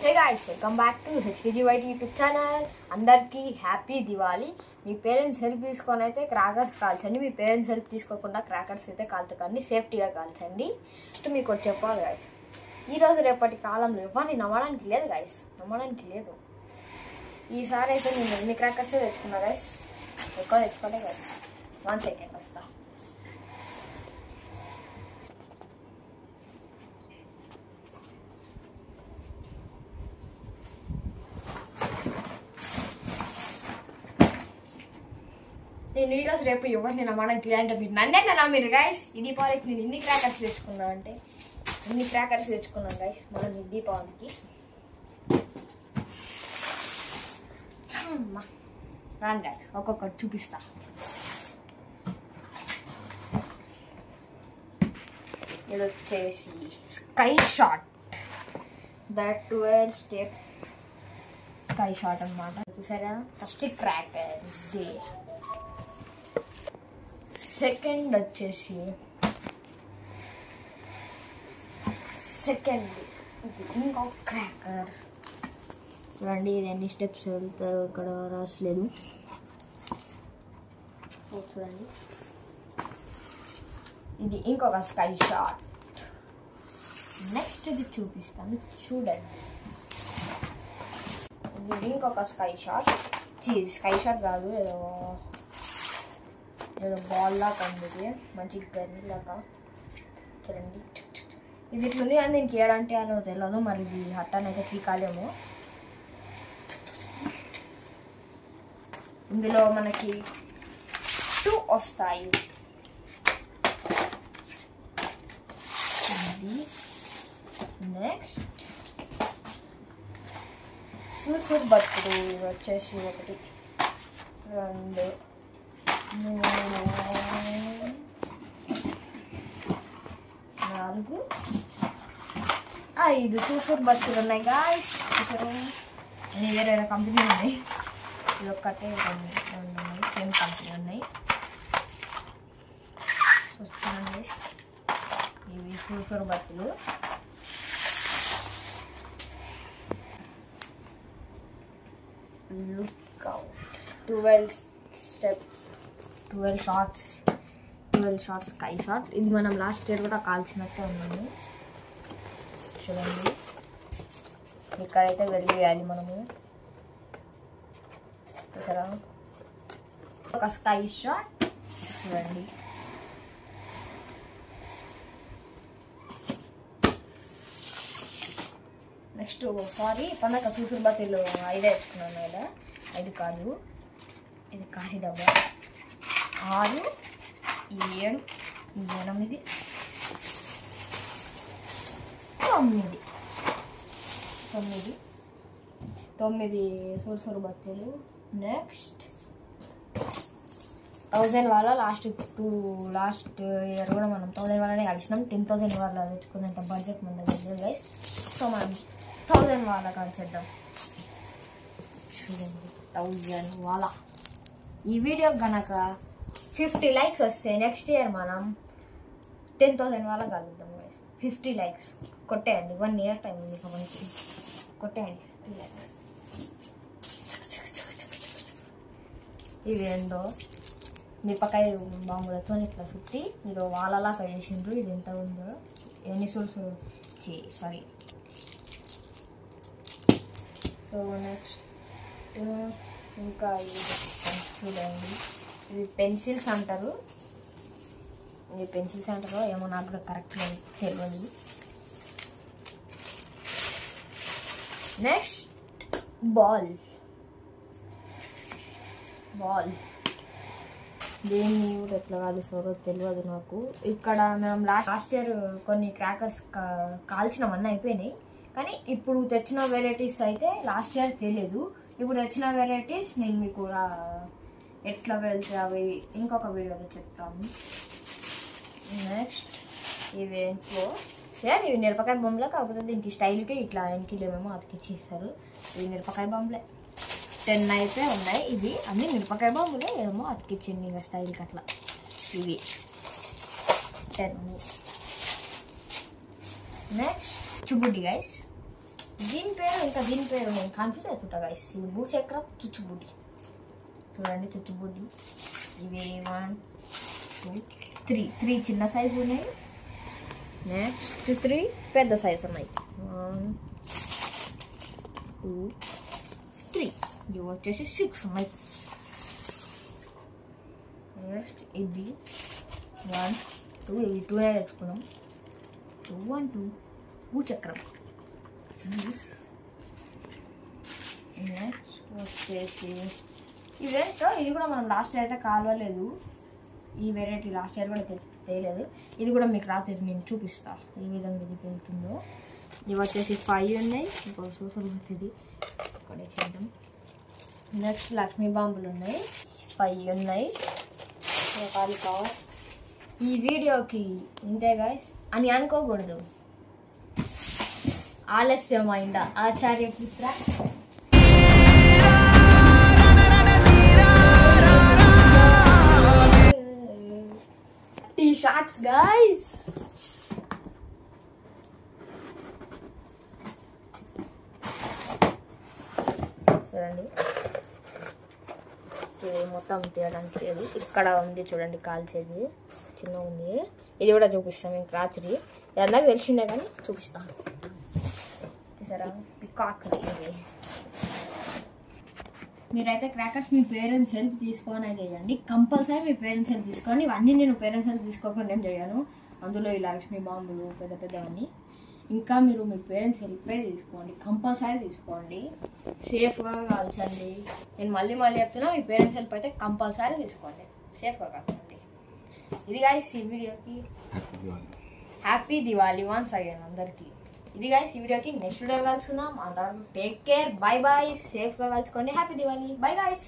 Hey guys, welcome back to HKGYT YouTube channel. అందరికీ happy Diwali. మీ parents help తీసుకొని అయితే crackers కాల్చండి. మీ parents help తీసుకోకుండా crackers అయితే కాల్చకండి, సేఫ్టీగా కాల్చండి. నెక్స్ట్ మీకు ఒకటి చెప్పాలి గాయస్, ఈరోజు రేపటి కాలంలో ఎవరిని నమ్మడానికి లేదు గాయస్, నమ్మడానికి లేదు. ఈసారి అయితే నేను ఎన్ని క్రాకర్స్ తెచ్చుకున్నా గాయస్, ఎక్కువ తెచ్చుకోలే గాయస్. 1 సెకండ్ వస్తా. నేను ఈరోజు రేపు ఎవరిని నమ్మడానికి లేదంటే మీరు నన్నే నమ్మిరు గాయస్. ఈ దీపావళికి నేను ఎన్ని క్రాకర్స్ తెచ్చుకున్నాను అంటే ఎన్ని క్రాకర్స్ తెచ్చుకున్నాను గాయస్ మనం ఈ దీపావళికి. రాను గాయస్, ఒక్కొక్కటి చూపిస్తా. ఇది వచ్చేసి sky shot, that 12 step sky shot అన్నమాట. చూసారా, ఫస్ట్ క్రాకర్ ఇది. సెకండ్ వచ్చేసి ఇది ఇంకొక క్రాకర్. చూడండి ఇది ఎన్ని స్టెప్స్ వెళ్తారో ఇక్కడ రాసలేదు, చూడండి. ఇది ఇంకొక స్కై షాట్. నెక్స్ట్ ఇది చూపిస్తాను చూడండి. ఇది ఇంకొక స్కై షాట్. స్కై షాట్ కాదు, ఏదో బాల్ లాగా ఉంది, మంచి గన్ లాగా. చూడండి ఇది ఇట్లుంది, కానీ దీనికి ఏడంటే అని తెలియదు. మరి ఇది హట్టాన్ని అయితే పీకాలేము. ఇందులో మనకి 2 వస్తాయి. నెక్స్ట్ సూట్ బతుకుడు వచ్చేసి 1 2 4 5 సూసూర్ బతుకులు ఉన్నాయి గాయస్. చూసారు, అన్ని వేరే వేరే కంపెనీ ఉన్నాయి. ఇది ఒక్కటే 2 ఉన్నాయి, సేమ్ కంపెనీ ఉన్నాయి. చూస్తున్నాను, ఇవి సూసూర్ బతుకులు. Look out, 12 steps, 12 shots sky shot. ఇది మనం లాస్ట్ ఇయర్ కూడా కాల్చినట్టే ఉన్నాము. చూడండి, ఇక్కడైతే వెలివేయాలి మనము. చూసారా, ఒక స్కై షాట్. చూడండి, నెక్స్ట్ పండగ సూసూర్ బత్తిలో 5 వేసుకున్నాను కదా, 5 కాదు, ఇది కాశీ డబ్బా. 6 7 8 9 సూసూర్ బత్తిలు. నెక్స్ట్ 1000 వాళ్ళ లాస్ట్ ఇయర్ కూడా మనం 1000 వాళ్ళనే కలిసినాం. 10,000 వాళ్ళ తెచ్చుకునేంత బడ్జెట్ మన దగ్గర గైస్. సో మనం 1000 వాళ్ళ కలిసేద్దాం. చూడండి, 1000 వాళ్ళ. ఈ వీడియో కనుక 50 లైక్స్ వస్తే నెక్స్ట్ ఇయర్ మనం 10,000 వాళ్ళ కలుద్దాం గైస్. 50 లైక్స్ కొట్టేయండి. 1 ఇయర్ టైం ఉంది మనకి, కొట్టేయండి 50 లైక్స్. ఇది ఏందో మిరపకాయ బాంబులతో ఇట్లా చుట్టి ఇది వాళ్ళలా చేసిండ్రు. ఇది ఎంత ఉందో, ఎన్ని సూల్స్ సారీ. సో నెక్స్ట్ ఇంకా ఇది చూడండి, ఇవి పెన్సిల్స్ అంటారు. ఇది పెన్సిల్స్ అంటారో ఏమో నాకు కూడా కరెక్ట్గా తెలియదు. Next ball. దేన్ని కూడా ఎట్లా కాలుస్తారో తెలియదు నాకు. ఇక్కడ మనం లాస్ట్ ఇయర్ కొన్ని క్రాకర్స్ కాల్చినవన్నీ అయిపోయినాయి, కానీ ఇప్పుడు తెచ్చిన వెరైటీస్ అయితే లాస్ట్ ఇయర్ తెలియదు. ఇప్పుడు తెచ్చిన వెరైటీస్ నేను మీకు ఎట్లా వెళ్తే అవి ఇంకొక వీడియోలో చెప్తాను. నెక్స్ట్ ఇవేంటో సేమ్ ఇవి మిరపకాయ బొమ్మలే, కాకపోతే దీనికి స్టైల్కి ఇట్లా వెనకిలేమేమో అతికిచ్చేస్తారు. ఇవి మిరపకాయ బొమ్మలే 10 అయితే ఉన్నాయి. ఇవి అన్ని మిరపకాయ బొమ్మలే, ఏమో అతికిచ్చింది ఇంకా స్టైల్కి అట్లా. ఇవి 10. నెక్స్ట్ చుబుడ్డి గైస్, దీని పేరు నేను కన్ఫ్యూజ్ అవుతుంటా గైస్. ఇది భూచక్రం, చుచ్చుబుడ్డి. చూడండి చుచ్చుబుడ్డి. ఇవి 1 2 3 చిన్న సైజు ఉన్నాయి. నెక్స్ట్ 3 పెద్ద సైజు ఉన్నాయి. 1 2 3 ఇవి వచ్చేసి 6 ఉన్నాయి. నెక్స్ట్ ఇది 1 2 ఇవి 2 తెచ్చుకున్నాం. 2 1 2 భూచక్రం. నెక్స్ట్ వచ్చేసి ఇవేంటో, ఇది కూడా మనం లాస్ట్ ఇయర్ అయితే కాలవలేదు. ఈ వెరైటీ లాస్ట్ ఇయర్ కూడా తెలియలేదు. ఇది కూడా మీకు రాత్రి నేను చూపిస్తా ఏ విధంగా ఇది వెళ్తుందో. ఇవి వచ్చేసి 5 ఉన్నాయి. ఇంకో సోసల్ ఇది ఇక్కడ చేద్దాం. నెక్స్ట్ లక్ష్మీ బాంబులు ఉన్నాయి, 5 ఉన్నాయి. కావాలి ఈ వీడియోకి ఇంతే గైస్ అని అనుకోకూడదు. ఆలస్యమైందా ఆచార్యపుత్ర. ఈ షార్ట్స్ గైస్ చూడండి, మొత్తం తీయడానికి లేదు. ఇక్కడ ఉంది చూడండి కాల్చేది, చిన్న ఉంది. ఇది కూడా చూపిస్తాం మీకు రాత్రి. ఇది అందరికి తెలిసిందే కానీ చూపిస్తాను. చూసారా పికాక్. మీరైతే క్రాకర్స్ మీ పేరెంట్స్ హెల్ప్ తీసుకొని చేయండి. కంపల్సరీ మీ పేరెంట్స్ హెల్ప్ తీసుకోండి. ఇవన్నీ నేను పేరెంట్స్ హెల్ప్ తీసుకోకుండా ఏం చేయను. అందులో ఈ లక్ష్మీ బాంబులు పెద్ద పెద్దవన్నీ. ఇంకా మీరు మీ పేరెంట్స్ హెల్పే తీసుకోండి, కంపల్సరీ తీసుకోండి. సేఫ్గా కాల్చండి. నేను మళ్ళీ చెప్తున్నా, మీ పేరెంట్స్ హెల్ప్ అయితే కంపల్సరీ తీసుకోండి, సేఫ్గా కాల్చండి. ఇది గైస్ ఈ వీడియోకి హ్యాపీ దివాళీ వన్స్ అగైన్ అందరికీ. ఇది గైస్ ఈ వీడియోకి. నెక్స్ట్ వీడియో కలుసుకుందాం. అందరూ టేక్ కేర్, బై బాయ్, సేఫ్గా కలుసుకోండి. Happy Diwali, bye guys.